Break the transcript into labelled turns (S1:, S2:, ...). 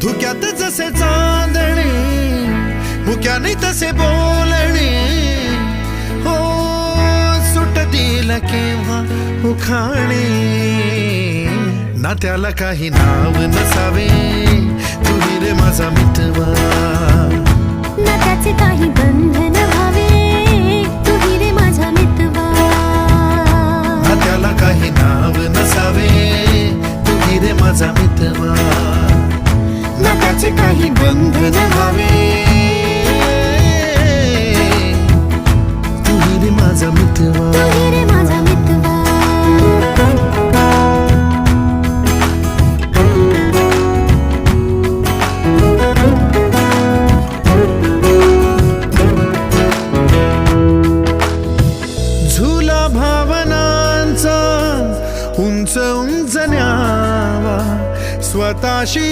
S1: धुक्यात जसे चांदणे, मुक्याने तसे बोलणे, हो सुटतील केव्हा उखाणे. ना त्याला काही नाव नसावे, तू ही रे माझा मितवा.
S2: ना त्याचे काही बंधन व्हावे, तू ही रे माझा मितवा.
S1: ना त्याला काही नाव नसावे, तू ही रे माझा मितवा. ना त्याचे काही बंधन व्हावे, तू ही रे माझा मितवा.
S2: तू ही रे माझा मितवा.
S1: झुला भावनांचा उंच उंच न्यावा स्वतःशी.